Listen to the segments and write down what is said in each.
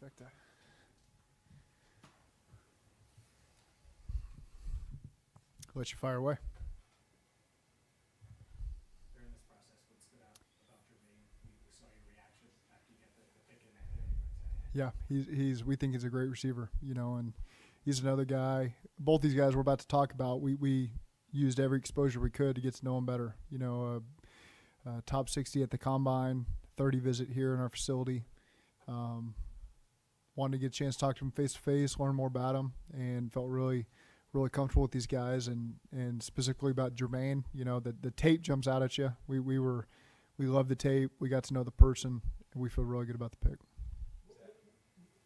trifecta. Let you fire away. During this process, what stood out about Jermaine? We saw your reaction after you get the pick in there. Yeah, we think he's a great receiver, and he's another guy. Both these guys we're about to talk about, we used every exposure we could to get to know him better. Top 60 at the combine, 30 visit here in our facility. Wanted to get a chance to talk to him face to face, learn more about him, and felt really comfortable with these guys, and specifically about Jermaine. The tape jumps out at you. We love the tape. We got to know the person, and we feel really good about the pick.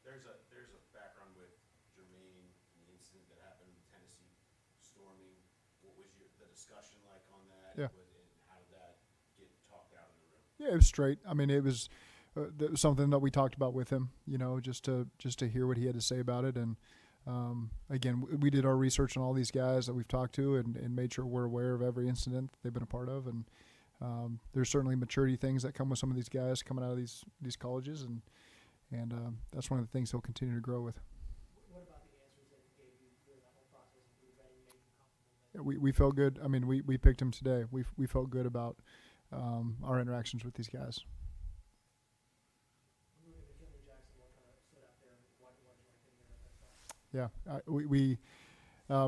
There's a background with Jermaine and the incident that happened in Tennessee storming. What was the discussion like on that? Yeah. And how did that get talked out in the room? Yeah, it was straight. I mean, it was something that we talked about with him. Just to hear what he had to say about it. And again, we did our research on all these guys that we've talked to, and made sure we're aware of every incident that they've been a part of. And there's certainly maturity things that come with some of these guys coming out of these colleges, and that's one of the things he'll continue to grow with. What about the answers that he gave you during that whole process? Were you ready, made you comfortable? We felt good. I mean, we picked him today. We felt good about our interactions with these guys. McKinnley Jackson, what kind of stood out there, and why did you like him there at that spot? Yeah,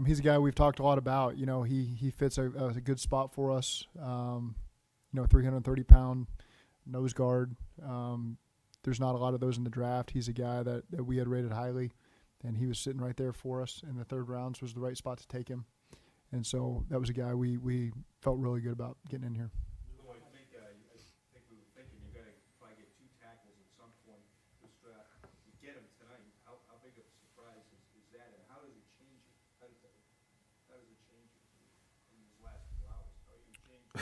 he's a guy we've talked a lot about. He fits a good spot for us. 330-pound nose guard. There's not a lot of those in the draft. He's a guy that we had rated highly, and he was sitting right there for us in the third rounds. Was the right spot to take him, and so that was a guy we felt really good about getting in here. I think we were thinking you're going to probably get 2 tackles at some point this draft. You get him tonight. How big of a surprise is that, and how does it change it? How does it change it in these last 2 hours? How do you change it?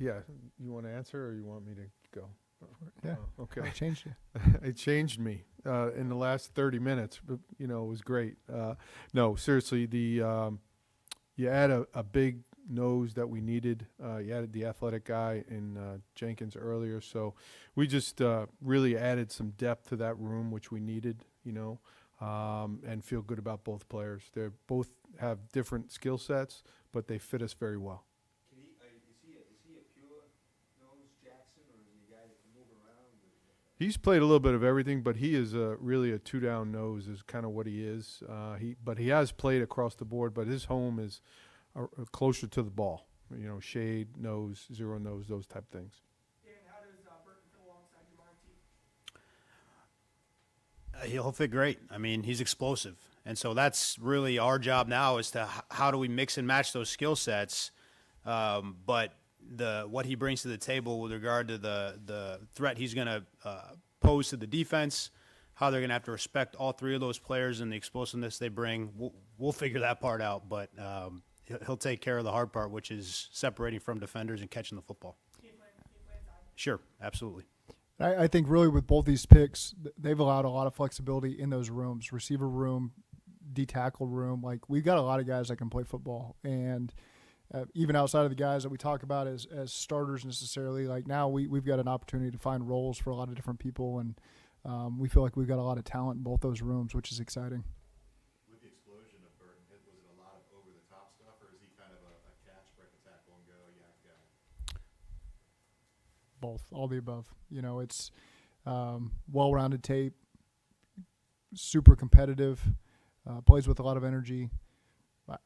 Yeah, you want to answer or you want me to go? Yeah. Okay. I changed you. It changed me in the last 30 minutes, but it was great. No, seriously, you add a big nose that we needed. You added the athletic guy in Jenkins earlier, so we just really added some depth to that room, which we needed, and feel good about both players. They both have different skill sets, but they fit us very well. Is he a pure nose Jackson, or is he a guy that can move around? He's played a little bit of everything, but he is really a 2-down nose is kind of what he is. But he has played across the board, but his home is closer to the ball. Shade, nose, zero nose, those type things. Dan, how does Burton fit alongside your team? He'll fit great. I mean, he's explosive. And so that's really our job now, is to how do we mix and match those skill sets. But what he brings to the table with regard to the threat he's going to pose to the defense, how they're going to have to respect all 3 of those players and the explosiveness they bring, we'll figure that part out. But he'll take care of the hard part, which is separating from defenders and catching the football. Can you play inside? Sure, absolutely. I think really with both these picks, they've allowed a lot of flexibility in those rooms, receiver room, D-tackle room. Like, we've got a lot of guys that can play football, and even outside of the guys that we talk about as starters necessarily, like now we've got an opportunity to find roles for a lot of different people, and we feel like we've got a lot of talent in both those rooms, which is exciting. With the explosion of Burton, was it a lot of over-the-top stuff, or is he kind of a catch, break a tackle, and go, yak guy? Both, all the above. It's well-rounded tape, super competitive, plays with a lot of energy.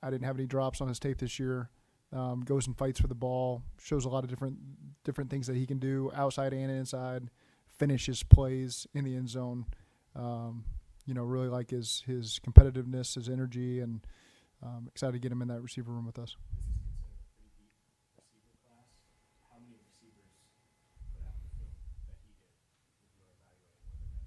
I didn't have any drops on his tape this year. Goes and fights for the ball, shows a lot of different things that he can do outside and inside, finishes plays in the end zone. Really like his competitiveness, his energy, and excited to get him in that receiver room with us. This is considered a pretty deep receiver class. How many receivers put out the film that he did if you were evaluating whether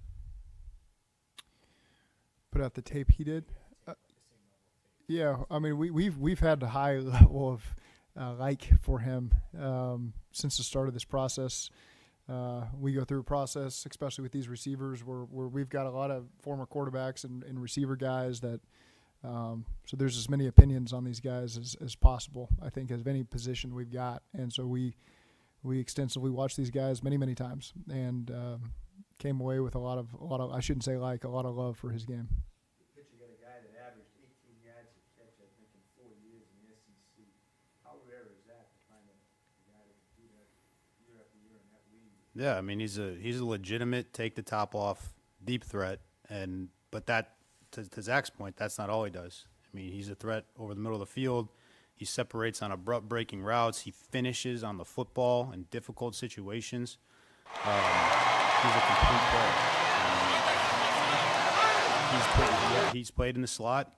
Put out the tape he did. the same level of tape? Yeah, I mean we've had a high level of for him since the start of this process. We go through a process, especially with these receivers, where we've got a lot of former quarterbacks and receiver guys that. So there's as many opinions on these guys as possible, I think, as any position we've got, and so we extensively watch these guys many times, and came away with a lot of I shouldn't say like, a lot of love for his game. But you got a guy that averaged 18 yards a catch, I think, in 4 years in the SEC. How rare is that to find a guy that can do that year after year in that league? Yeah, I mean he's a legitimate take the top off deep threat, but that to Zach's point, that's not all he does. I mean he's a threat over the middle of the field. He separates on abrupt breaking routes. He finishes on the football in difficult situations. He's a complete player. He's played in the slot.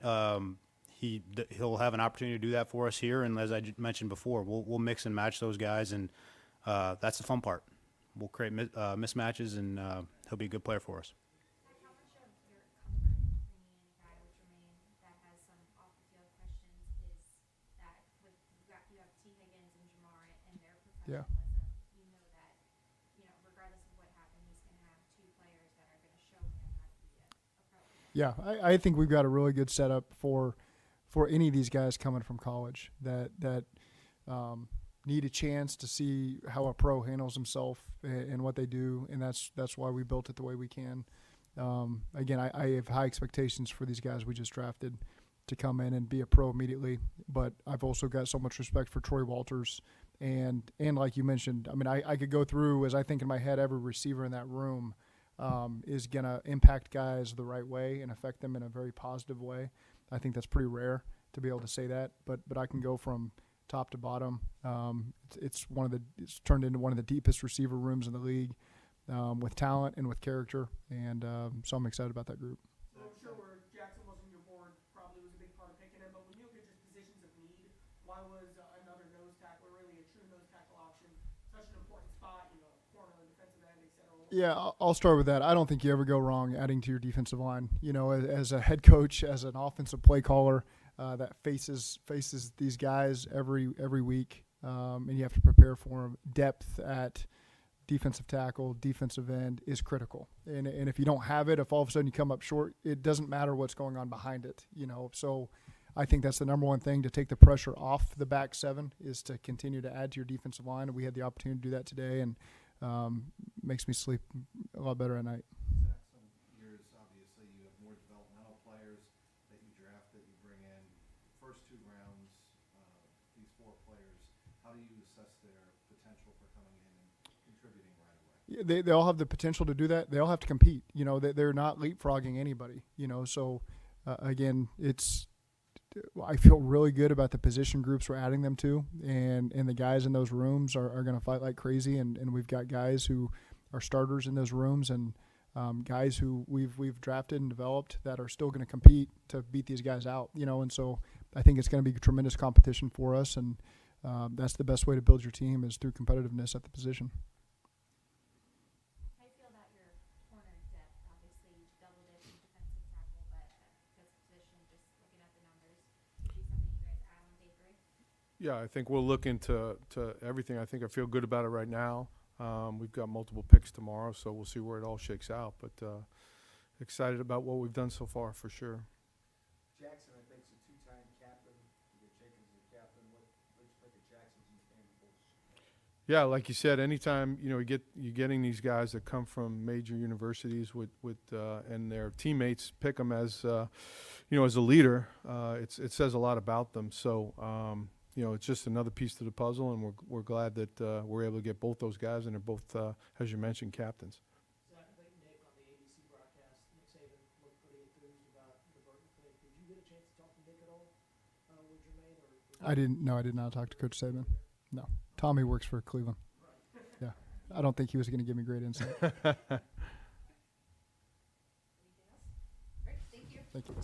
He'll have an opportunity to do that for us here, and as I mentioned before, we'll mix and match those guys, and that's the fun part. We'll create mismatches, and he'll be a good player for us. How much of your comfort bringing in a guy with Jermaine that has some off-the-field questions is that with you have T. Higgins and Jamar and their Yeah. professionalism, you know that regardless of what happened, he's going to have two players that are going to show him how to be a pro. Yeah, I think we've got a really good setup for any of these guys coming from college that need a chance to see how a pro handles himself and what they do, and that's why we built it the way we can. Again, I have high expectations for these guys we just drafted to come in and be a pro immediately, but I've also got so much respect for Troy Walters, and like you mentioned, I mean, I could go through, as I think in my head, every receiver in that room is going to impact guys the right way and affect them in a very positive way. I think that's pretty rare to be able to say that, but I can go from top to bottom. It's turned into one of the deepest receiver rooms in the league, with talent and with character, and so I'm excited about that group. So I'm sure where Jackson was on your board probably was a big part of picking him, but when you look at just positions of need, why was another nose tackle, really a true nose tackle option, such an important spot, corner, defensive end, et cetera? Yeah, I'll start with that. I don't think you ever go wrong adding to your defensive line. As a head coach, as an offensive play caller, that faces these guys every week, and you have to prepare for them. Depth at defensive tackle, defensive end is critical. And if you don't have it, if all of a sudden you come up short, it doesn't matter what's going on behind it. So I think that's the number one thing to take the pressure off the back seven, is to continue to add to your defensive line. And we had the opportunity to do that today, and makes me sleep a lot better at night. Zach, some years, obviously, you have more developmental players that you draft, that you bring in. First 2 rounds, these 4 players, how do you assess their potential for coming in and contributing right away? Yeah, they all have the potential to do that. They all have to compete. They're not leapfrogging anybody. So again, I feel really good about the position groups we're adding them to, and the guys in those rooms are going to fight like crazy, and we've got guys who are starters in those rooms, and guys who we've drafted and developed that are still going to compete to beat these guys out. And so I think it's going to be tremendous competition for us, and that's the best way to build your team, is through competitiveness at the position. How do you feel about your corner depth? Obviously, you doubled it in defensive tackle, but this position, just looking at the numbers, would be something you guys add on day 3? Yeah, I think we'll look into everything. I think I feel good about it right now. We've got multiple picks tomorrow, so we'll see where it all shakes out. But excited about what we've done so far, for sure. Jackson, I think, is a 2-time captain. You get Jenkins as a captain. What do you think of Jackson's intangibles? Yeah, like you said, anytime you're getting these guys that come from major universities with and their teammates pick them as as a leader, it says a lot about them. So it's just another piece to the puzzle, and we're glad that we're able to get both those guys, and they're both, as you mentioned, captains. Zach, I think Nick on the ABC broadcast, Nick Saban looked pretty enthused about the Burton pick. Did you get a chance to talk to Nick at all with Jermaine? I didn't. No, I did not talk to Coach Saban. No, Tommy works for Cleveland. Yeah, I don't think he was going to give me great insight. Anything else? Great, thank you. Thank you.